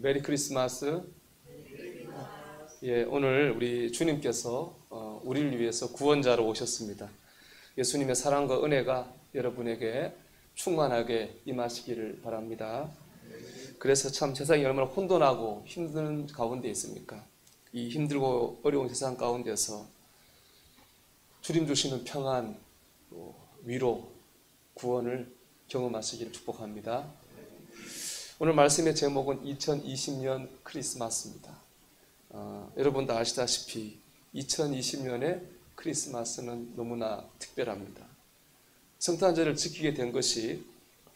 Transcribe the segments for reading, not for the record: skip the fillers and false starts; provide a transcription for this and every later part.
메리 크리스마스. 예, 오늘 우리 주님께서 우리를 위해서 구원자로 오셨습니다. 예수님의 사랑과 은혜가 여러분에게 충만하게 임하시기를 바랍니다. 그래서 참 세상이 얼마나 혼돈하고 힘든 가운데 있습니까? 이 힘들고 어려운 세상 가운데서 주님 주시는 평안, 위로, 구원을 경험하시기를 축복합니다. 오늘 말씀의 제목은 2020년 크리스마스입니다. 여러분 다 아시다시피 2020년의 크리스마스는 너무나 특별합니다. 성탄절을 지키게 된 것이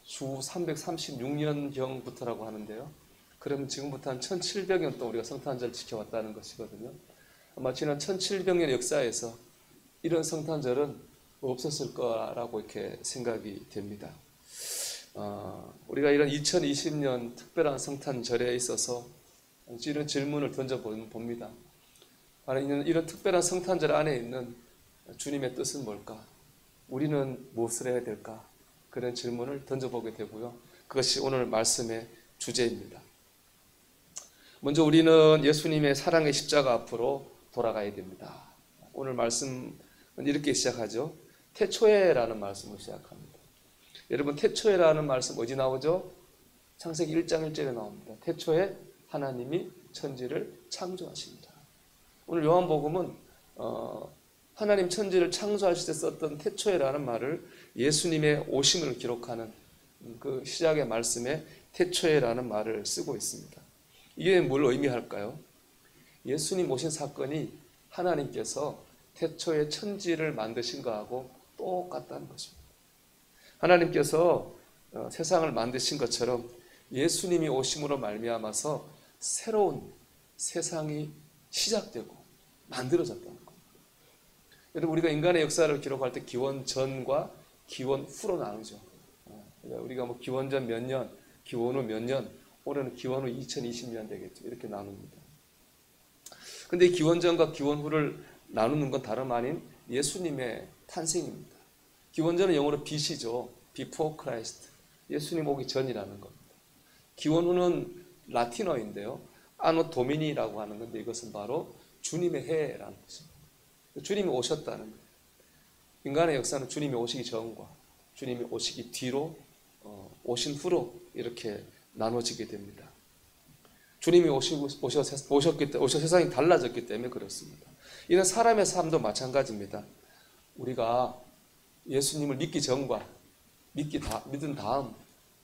주 336년경부터라고 하는데요. 그러면 지금부터 한 1700년 동안 우리가 성탄절을 지켜왔다는 것이거든요. 아마 지난 1700년 역사에서 이런 성탄절은 없었을 거라고 이렇게 생각이 됩니다. 우리가 이런 2020년 특별한 성탄절에 있어서 이런 질문을 던져봅니다. 이런 특별한 성탄절 안에 있는 주님의 뜻은 뭘까? 우리는 무엇을 해야 될까? 그런 질문을 던져보게 되고요. 그것이 오늘 말씀의 주제입니다. 먼저 우리는 예수님의 사랑의 십자가 앞으로 돌아가야 됩니다. 오늘 말씀은 이렇게 시작하죠. 태초에라는 말씀을 시작합니다. 여러분, 태초에라는 말씀 어디 나오죠? 창세기 1장 1절에 나옵니다. 태초에 하나님이 천지를 창조하십니다. 오늘 요한복음은 하나님 천지를 창조하실 때 썼던 태초에라는 말을 예수님의 오심을 기록하는 그 시작의 말씀에 태초에라는 말을 쓰고 있습니다. 이게 뭘 의미할까요? 예수님 오신 사건이 하나님께서 태초에 천지를 만드신 거하고 똑같다는 것입니다. 하나님께서 세상을 만드신 것처럼 예수님이 오심으로 말미암아서 새로운 세상이 시작되고 만들어졌다는 겁니다. 여러분, 우리가 인간의 역사를 기록할 때 기원 전과 기원 후로 나누죠. 우리가 뭐 기원 전 몇 년, 기원 후 몇 년, 올해는 기원 후 2020년 되겠죠. 이렇게 나눕니다. 근데 기원 전과 기원 후를 나누는 건 다름 아닌 예수님의 탄생입니다. 기원 전은 영어로 BC죠. Before Christ. 예수님 오기 전이라는 겁니다. 기원 후는 라틴어인데요. 아노 도미니라고 하는 건데 이것은 바로 주님의 해라는 것입니다. 주님이 오셨다는 거예요. 인간의 역사는 주님이 오시기 전과 주님이 오시기 뒤로 오신 후로 이렇게 나눠지게 됩니다. 주님이 오셔 세상이 달라졌기 때문에 그렇습니다. 이런 사람의 삶도 마찬가지입니다. 우리가 예수님을 믿기 전과 믿은 다음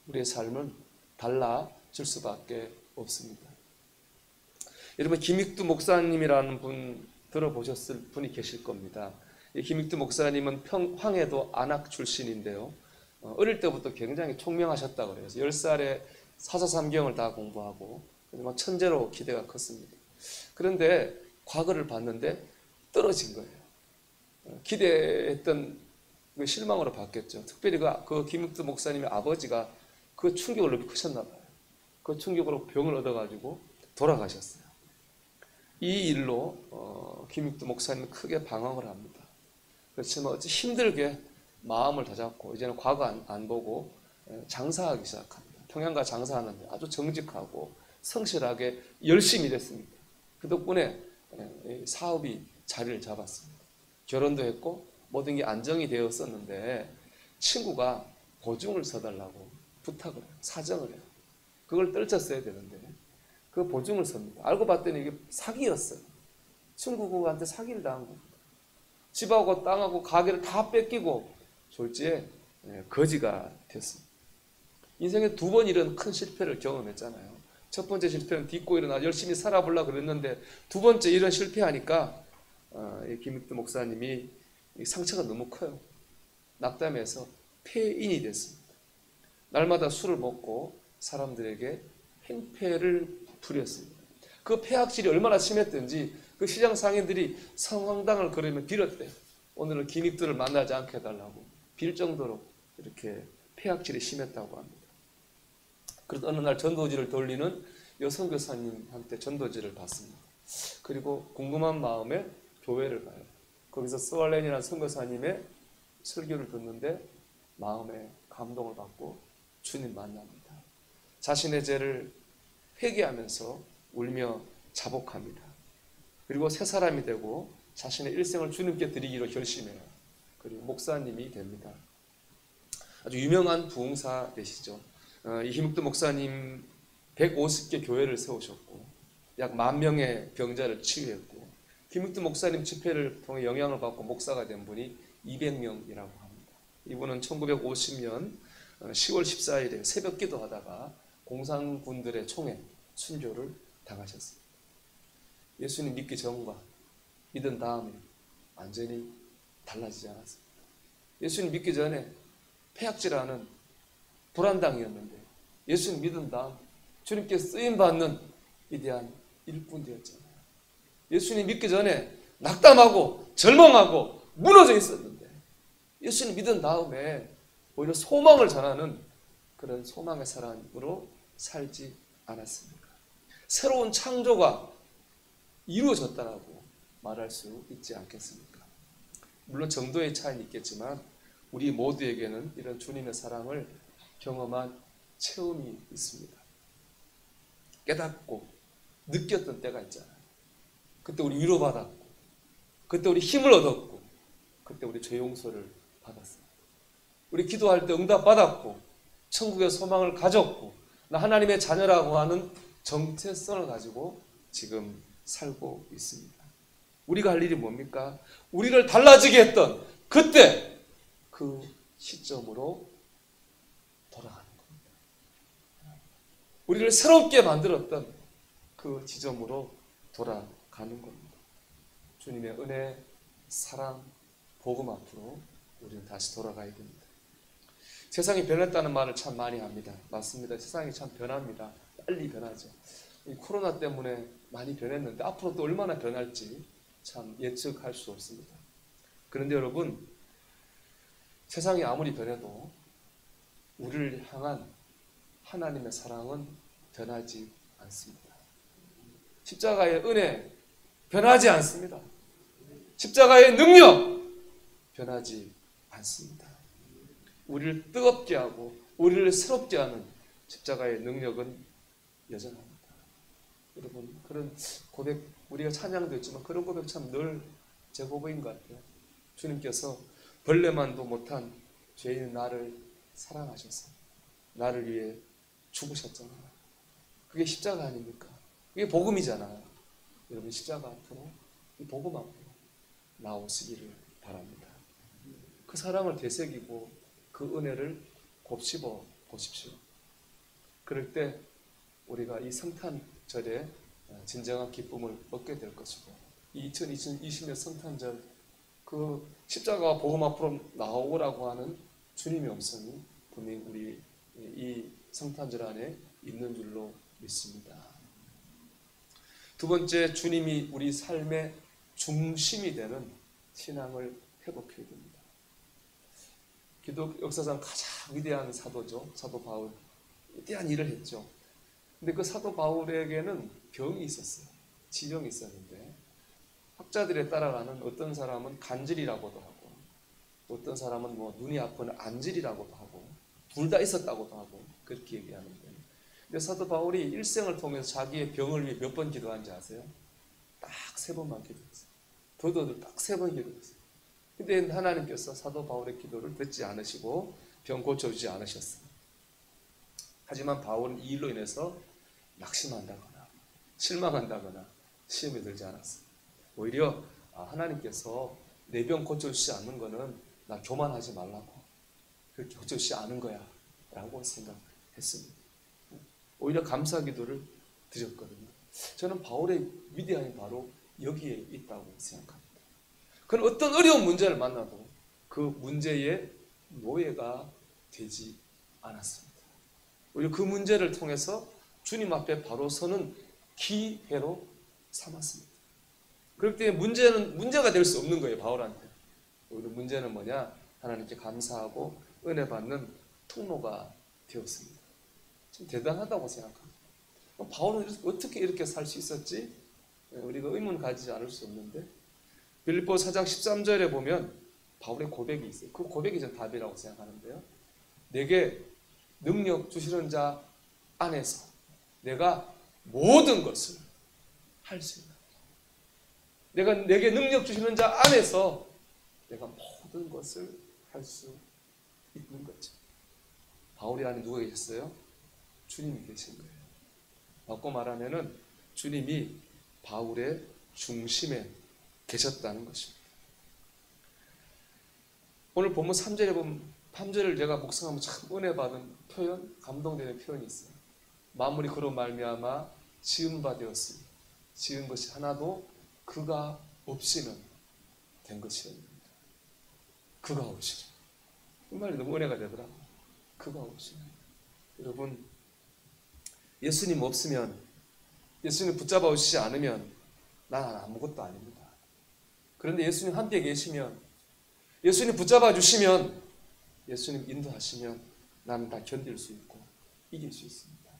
우리의 삶은 달라질 수밖에 없습니다. 여러분, 김익두 목사님이라는 분 들어보셨을 분이 계실 겁니다. 이 김익두 목사님은 황해도 안악 출신인데요. 어릴 때부터 굉장히 총명하셨다고 그래요. 10살에 사사삼경을 다 공부하고 막 천재로 기대가 컸습니다. 그런데 과거를 봤는데 떨어진 거예요. 기대했던 실망으로 바뀌었죠. 특별히 그 김익두 목사님의 아버지가 그 충격을 너무 크셨나 봐요. 그 충격으로 병을 얻어가지고 돌아가셨어요. 이 일로 김익두 목사님은 크게 방황을 합니다. 그렇지만 어찌 힘들게 마음을 다잡고 이제는 과거 안 보고 장사하기 시작합니다. 평양가 장사하는데 아주 정직하고 성실하게 열심히 일했습니다. 그 덕분에 사업이 자리를 잡았습니다. 결혼도 했고 모든 게 안정이 되었었는데 친구가 보증을 서달라고 부탁을 해요. 사정을 해요. 그걸 떨쳤어야 되는데 그 보증을 섭니다. 알고 봤더니 이게 사기였어요. 친구한테 사기를 당한 겁니다. 집하고 땅하고 가게를 다 뺏기고 졸지에 거지가 됐습니다. 인생에 두 번 이런 큰 실패를 경험했잖아요. 첫 번째 실패는 딛고 일어나 열심히 살아보려고 그랬는데 두 번째 이런 실패하니까 김익두 목사님이 상처가 너무 커요. 낙담해서 폐인이 됐습니다. 날마다 술을 먹고 사람들에게 행패를 부렸습니다. 그 폐악질이 얼마나 심했던지 그 시장 상인들이 성황당을 걸으며 빌었대요. 오늘은 김익두를 만나지 않게 해달라고 빌 정도로 이렇게 폐악질이 심했다고 합니다. 그래서 어느 날 전도지를 돌리는 여성 교사님한테 전도지를 받습니다. 그리고 궁금한 마음에 교회를 가요. 거기서 스왈렌이라는 선교사님의 설교를 듣는데 마음에 감동을 받고 주님 만납니다. 자신의 죄를 회개하면서 울며 자복합니다. 그리고 새 사람이 되고 자신의 일생을 주님께 드리기로 결심해요. 그리고 목사님이 됩니다. 아주 유명한 부흥사 되시죠. 이 김욱도 목사님 150개 교회를 세우셨고 약 10,000명의 병자를 치유했고 김욱도 목사님 집회를 통해 영향을 받고 목사가 된 분이 200명이라고 합니다. 이분은 1950년 10월 14일에 새벽 기도하다가 공산군들의 총에 순교를 당하셨습니다. 예수님 믿기 전과 믿은 다음에 완전히 달라지지 않았습니다. 예수님 믿기 전에 폐악질하는 불안당이었는데 예수님 믿은 다음 주님께 쓰임받는 위대한 일꾼 되었잖아요. 예수님 믿기 전에 낙담하고 절망하고 무너져 있었는데 예수님 믿은 다음에 오히려 소망을 전하는 그런 소망의 사람으로 살지 않았습니까? 새로운 창조가 이루어졌다라고 말할 수 있지 않겠습니까? 물론 정도의 차이는 있겠지만 우리 모두에게는 이런 주님의 사랑을 경험한 체험이 있습니다. 깨닫고 느꼈던 때가 있잖아요. 그때 우리 위로받았고 그때 우리 힘을 얻었고 그때 우리 죄 용서를 받았어요. 우리 기도할 때 응답받았고 천국의 소망을 가졌고 나 하나님의 자녀라고 하는 정체성을 가지고 지금 살고 있습니다. 우리가 할 일이 뭡니까? 우리를 달라지게 했던 그때 그 시점으로 돌아가는 겁니다. 우리를 새롭게 만들었던 그 지점으로 돌아가는 겁니다. 주님의 은혜, 사랑, 복음 앞으로 우리는 다시 돌아가야 됩니다. 세상이 변했다는 말을 참 많이 합니다. 맞습니다. 세상이 참 변합니다. 빨리 변하죠. 이 코로나 때문에 많이 변했는데 앞으로 또 얼마나 변할지 참 예측할 수 없습니다. 그런데 여러분, 세상이 아무리 변해도 우리를 향한 하나님의 사랑은 변하지 않습니다. 십자가의 은혜 변하지 않습니다. 십자가의 능력 변하지 않습니다. 우리를 뜨겁게 하고 우리를 새롭게 하는 십자가의 능력은 여전합니다. 여러분, 그런 고백, 우리가 찬양도 했지만 그런 고백 참 늘 제 고백인 것 같아요. 주님께서 벌레만도 못한 죄인 나를 사랑하셔서 나를 위해 죽으셨잖아요. 그게 십자가 아닙니까? 그게 복음이잖아요. 여러분, 십자가 앞으로, 이 복음 앞으로 나오시기를 바랍니다. 그 사랑을 되새기고 그 은혜를 곱씹어 보십시오. 그럴 때 우리가 이 성탄절에 진정한 기쁨을 얻게 될 것이고 이 2020년 성탄절 그 십자가와 복음 앞으로 나오라고 하는 주님의 음성이 분명히 우리 이 성탄절 안에 있는 줄로 믿습니다. 두 번째, 주님이 우리 삶의 중심이 되는 신앙을 회복해야 됩니다. 기독 역사상 가장 위대한 사도죠. 사도 바울. 위대한 일을 했죠. 근데 그 사도 바울에게는 병이 있었어요. 지병이 있었는데 학자들에 따라가는 어떤 사람은 간질이라고도 하고 어떤 사람은 뭐 눈이 아픈 안질이라고도 하고 둘 다 있었다고도 하고 그렇게 얘기하는데 근데 사도 바울이 일생을 통해서 자기의 병을 위해 몇 번 기도한지 아세요? 딱 3번만 기도했어요. 더더더 딱 3번 기도했어요. 근데 하나님께서 사도 바울의 기도를 듣지 않으시고 병 고쳐주지 않으셨어요. 하지만 바울은 이 일로 인해서 낙심한다거나 실망한다거나 시험에 들지 않았어요. 오히려 하나님께서 내 병 고쳐주지 않는 거는 나 교만하지 말라고 그렇게 고쳐주지 않은 거야 라고 생각했습니다. 오히려 감사 기도를 드렸거든요. 저는 바울의 위대함이 바로 여기에 있다고 생각합니다. 그는 어떤 어려운 문제를 만나도 그 문제에 노예가 되지 않았습니다. 오히려 그 문제를 통해서 주님 앞에 바로 서는 기회로 삼았습니다. 그럴 때 문제는 문제가 될 수 없는 거예요. 바울한테. 오히려 문제는 뭐냐? 하나님께 감사하고 은혜 받는 통로가 되었습니다. 참 대단하다고 생각합니다. 바울은 어떻게 이렇게 살 수 있었지? 우리가 의문 가지지 않을 수 없는데 빌립보 4장 13절에 보면 바울의 고백이 있어요. 그 고백이 전 답이라고 생각하는데요. 내게 능력 주시는 자 안에서 내가 모든 것을 할 수 있는, 내게 능력 주시는 자 안에서 내가 모든 것을 할 수 있는 거죠. 바울이 안에 누가 계셨어요? 주님이 계신 거예요. 바꿔 말하면은 주님이 바울의 중심에 계셨다는 것입니다. 오늘 본문 3절에 보면 3절을 제가 묵상하면 참 은혜 받은 표현, 감동되는 표현이 있어요. 만물이 그로 말미암아 지은 바 되었으니 지은 것이 하나도 그가 없이는 된 것이옵니다. 그가 없이는. 이 말이 너무 은혜가 되더라고요. 그가 없이는. 여러분, 예수님 없으면, 예수님 붙잡아 오시지 않으면 난 아무것도 아닙니다. 그런데 예수님 함께 계시면, 예수님 붙잡아 주시면, 예수님 인도하시면 나는 다 견딜 수 있고 이길 수 있습니다.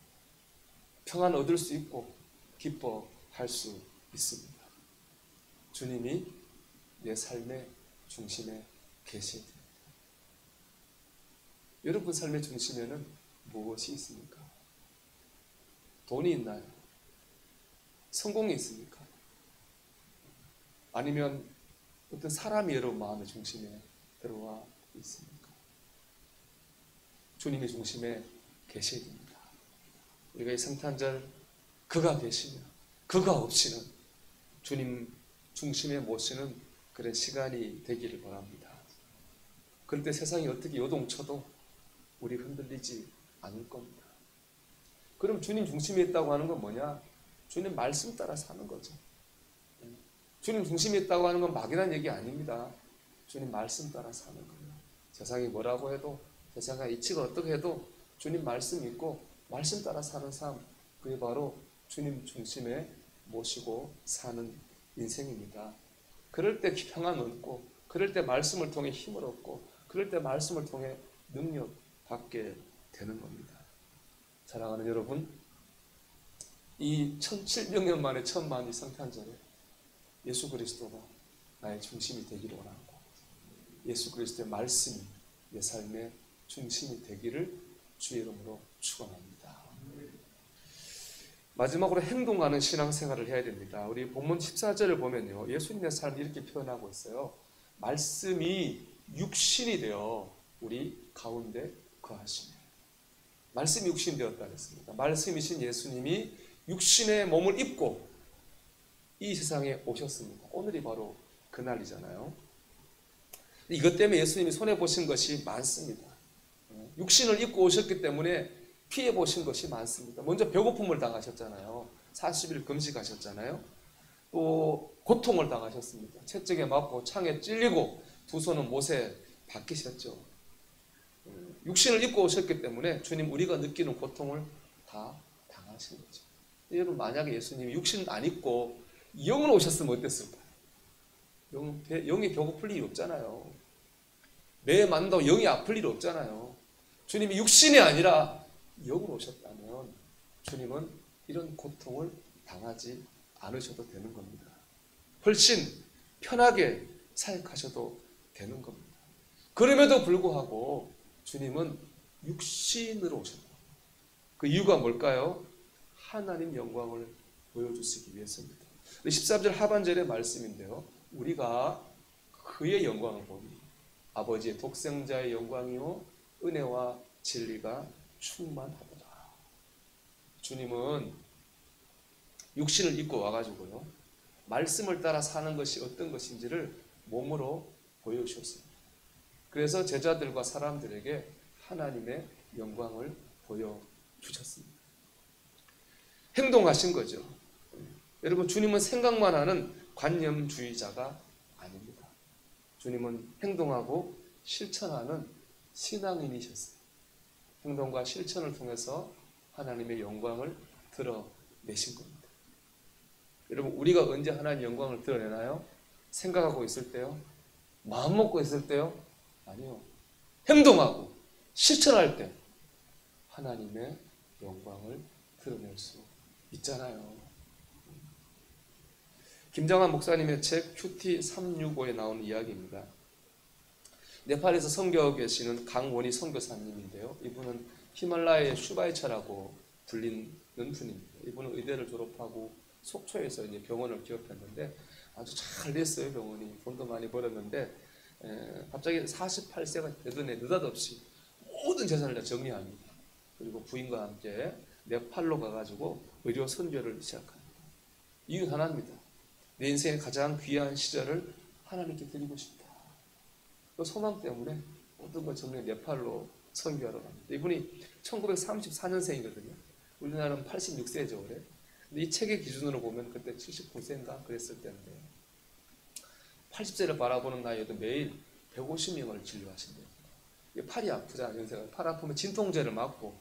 평안 얻을 수 있고 기뻐할 수 있습니다. 주님이 내 삶의 중심에 계셔야 됩니다. 여러분 삶의 중심에는 무엇이 있습니까? 돈이 있나요? 성공이 있습니까? 아니면 어떤 사람이 여러분 마음의 중심에 들어와 있습니까? 주님의 중심에 계셔야 됩니다. 우리가 이 성탄절 그가 계시면, 그가 없이는 주님 중심에 모시는 그런 시간이 되기를 바랍니다. 그럴 때 세상이 어떻게 요동쳐도 우리 흔들리지 않을 겁니다. 그럼 주님 중심에 있다고 하는 건 뭐냐? 주님 말씀 따라 사는 거죠. 주님 중심에 있다고 하는 건 막연한 얘기 아닙니다. 주님 말씀 따라 사는 거예요. 세상이 뭐라고 해도, 세상의 이치가 어떻게 해도 주님 말씀 믿고 말씀 따라 사는 삶, 그게 바로 주님 중심에 모시고 사는 인생입니다. 그럴 때 평안 얻고, 그럴 때 말씀을 통해 힘을 얻고, 그럴 때 말씀을 통해 능력 받게 되는 겁니다. 사랑하는 여러분, 이 1700년 만에 처음 만난 이 성탄절에 예수 그리스도가 나의 중심이 되기를 원하고, 예수 그리스도의 말씀이 내 삶의 중심이 되기를 주의 이름으로 축원합니다. 마지막으로 행동하는 신앙생활을 해야 됩니다. 우리 본문 14절을 보면요, 예수님의 삶을 이렇게 표현하고 있어요. 말씀이 육신이 되어 우리 가운데 거하시네. 말씀이 육신이 되었다 그랬습니다. 말씀이신 예수님이 육신의 몸을 입고 이 세상에 오셨습니다. 오늘이 바로 그날이잖아요. 이것 때문에 예수님이 손해보신 것이 많습니다. 육신을 입고 오셨기 때문에 피해보신 것이 많습니다. 먼저 배고픔을 당하셨잖아요. 40일 금식하셨잖아요. 또 고통을 당하셨습니다. 채찍에 맞고 창에 찔리고 두 손은 못에 박히셨죠. 육신을 입고 오셨기 때문에 주님 우리가 느끼는 고통을 다 당하신 거죠. 여러분, 만약에 예수님이 육신 안 입고 영으로 오셨으면 어땠을까요? 영이 배고플 일이 없잖아요. 매에 맞는다고 영이 아플 일이 없잖아요. 주님이 육신이 아니라 영으로 오셨다면 주님은 이런 고통을 당하지 않으셔도 되는 겁니다. 훨씬 편하게 사역하셔도 되는 겁니다. 그럼에도 불구하고 주님은 육신으로 오셨다. 그 이유가 뭘까요? 하나님 영광을 보여주시기 위해서입니다. 13절 하반절의 말씀인데요, 우리가 그의 영광을 보니 아버지의 독생자의 영광이요 은혜와 진리가 충만하더라. 주님은 육신을 입고 와가지고요, 말씀을 따라 사는 것이 어떤 것인지를 몸으로 보여주셨습니다. 그래서 제자들과 사람들에게 하나님의 영광을 보여주셨습니다. 행동하신 거죠. 여러분, 주님은 생각만 하는 관념주의자가 아닙니다. 주님은 행동하고 실천하는 신앙인이셨어요. 행동과 실천을 통해서 하나님의 영광을 드러내신 겁니다. 여러분, 우리가 언제 하나님의 영광을 드러내나요? 생각하고 있을 때요? 마음 먹고 있을 때요? 아니요. 행동하고 실천할 때 하나님의 영광을 드러낼 수 있잖아요. 김장환 목사님의 책 큐티 365에 나오는 이야기입니다. 네팔에서 선교하고 계시는 강원희 선교사님인데요, 이분은 히말라야의 슈바이처라고 불린 논푼입니다. 이분은 의대를 졸업하고 속초에서 이제 병원을 기업했는데 아주 잘 됐어요. 병원이 돈도 많이 벌었는데 갑자기 48세가 되던 해 느닷없이 모든 재산을 다 정리합니다. 그리고 부인과 함께 네팔로 가가지고 의료 선교를 시작합니다. 이유 하나입니다. 내 인생의 가장 귀한 시절을 하나님께 드리고 싶다. 그 소망 때문에 모든 걸 정리 네팔로 선교하러 갑니다. 이분이 1934년생이거든요. 우리나라는 86세죠, 올해. 근데 이 책의 기준으로 보면 그때 79세인가 그랬을 때인데 80세를 바라보는 나이에도 매일 150명을 진료하신대요. 팔이 아프잖아요, 연세가. 팔 아프면 진통제를 맞고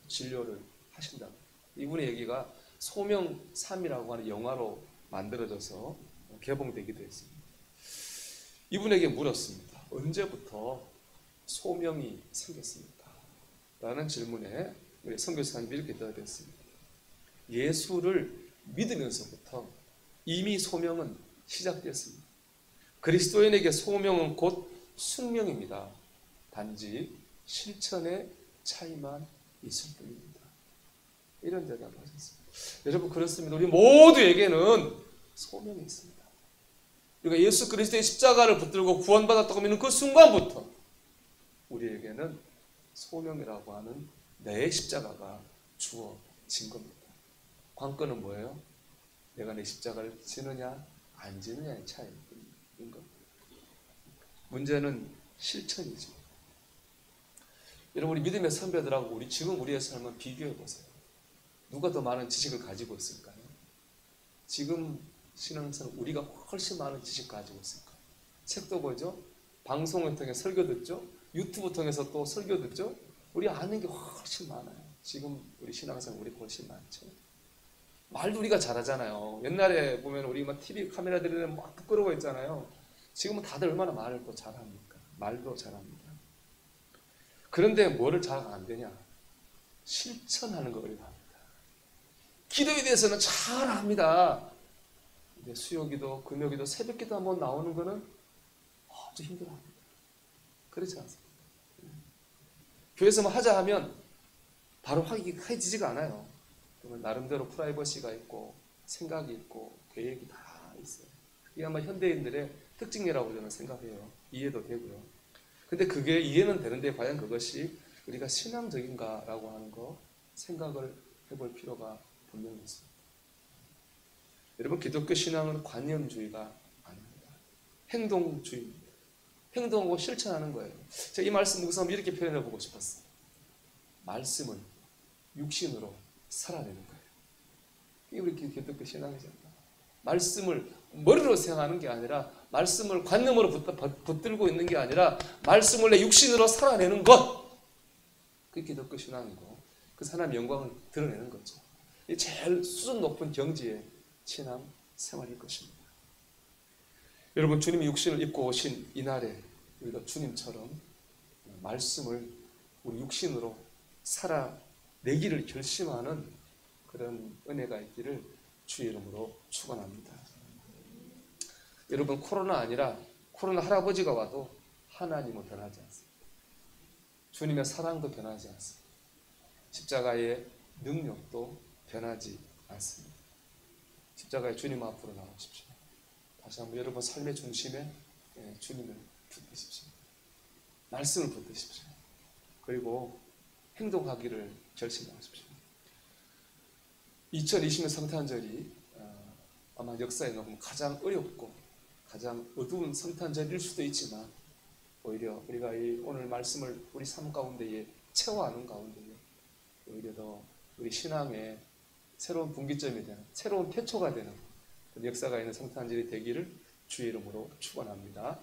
진료를 하신다고. 이분의 얘기가 소명 3이라고 하는 영화로 만들어져서 개봉되기도 했습니다. 이분에게 물었습니다. 언제부터 소명이 생겼습니까? 라는 질문에 우리 선교사님이 이렇게 대답했습니다. 예수를 믿으면서부터 이미 소명은 시작되었습니다. 그리스도인에게 소명은 곧 숙명입니다. 단지 실천의 차이만 있을 뿐입니다. 이런 대답을 하셨습니다. 여러분, 그렇습니다. 우리 모두에게는 소명이 있습니다. 우리가 예수 그리스도의 십자가를 붙들고 구원받았다고 믿는 그 순간부터 우리에게는 소명이라고 하는 내 십자가가 주어진 겁니다. 관건은 뭐예요? 내가 내 십자가를 지느냐 안 지느냐의 차이인 겁니다. 문제는 실천이죠. 여러분, 우리 믿음의 선배들하고 우리 지금 우리의 삶을 비교해 보세요. 누가 더 많은 지식을 가지고 있을까요? 지금 신앙생활 우리가 훨씬 많은 지식 가지고 있을까요? 책도 보죠? 방송을 통해 설교 듣죠? 유튜브 통해서 또 설교 듣죠? 우리 아는 게 훨씬 많아요. 지금 우리 신앙생활 우리 훨씬 많죠. 말도 우리가 잘하잖아요. 옛날에 보면 우리 막 TV 카메라 들이면 막 부끄러워 했잖아요. 지금은 다들 얼마나 말을 또 잘합니까? 말도 잘합니다. 그런데 뭐를 잘 안 되냐? 실천하는 거 어려워합니다. 기도에 대해서는 잘 합니다. 근데 수요기도, 금요기도, 새벽기도 한번 나오는 거는 아주 힘들어합니다. 그렇지 않습니까? 교회에서 뭐 하자 하면 바로 해지지가 않아요. 그러면 나름대로 프라이버시가 있고 생각이 있고 계획이 다 있어요. 이게 아마 현대인들의 특징이라고 저는 생각해요. 이해도 되고요. 근데 그게 이해는 되는데 과연 그것이 우리가 신앙적인가라고 하는 거 생각을 해볼 필요가 분명히 있습니다. 여러분, 기독교 신앙은 관념주의가 아닙니다. 행동주의입니다. 행동하고 실천하는 거예요. 제가 이 말씀 묵상하면 이렇게 표현해 보고 싶었어요. 말씀을 육신으로 살아내는 거예요. 이게 우리 기독교 신앙이잖아요. 말씀을 머리로 생각하는 게 아니라 말씀을 관념으로 붙들고 있는 게 아니라 말씀을 내 육신으로 살아내는 것. 그게 기독교 신앙이고 그 하나님의 영광을 드러내는 거죠. 이 제일 수준 높은 경지의 신앙 생활일 것입니다. 여러분, 주님이 육신을 입고 오신 이날에 우리가 주님처럼 말씀을 우리 육신으로 살아내기를 결심하는 그런 은혜가 있기를 주의 이름으로 축원합니다. 여러분, 코로나 아니라 코로나 할아버지가 와도 하나님은 변하지 않습니다. 주님의 사랑도 변하지 않습니다. 십자가의 능력도 변하지 않습니다. 십자가의 주님 앞으로 나오십시오. 다시 한번 여러분 삶의 중심에 주님을 붙드십시오. 말씀을 붙드십시오. 그리고 행동하기를 결심하십시오. 2020년 성탄절이 아마 역사에 보면 가장 어렵고 가장 어두운 성탄절일 수도 있지만 오히려 우리가 이 오늘 말씀을 우리 삶 가운데에 체화하는 가운데에 오히려 더 우리 신앙의 새로운 분기점이 되는 새로운 태초가 되는 역사가 있는 성탄절이 되기를 주의 이름으로 축원합니다.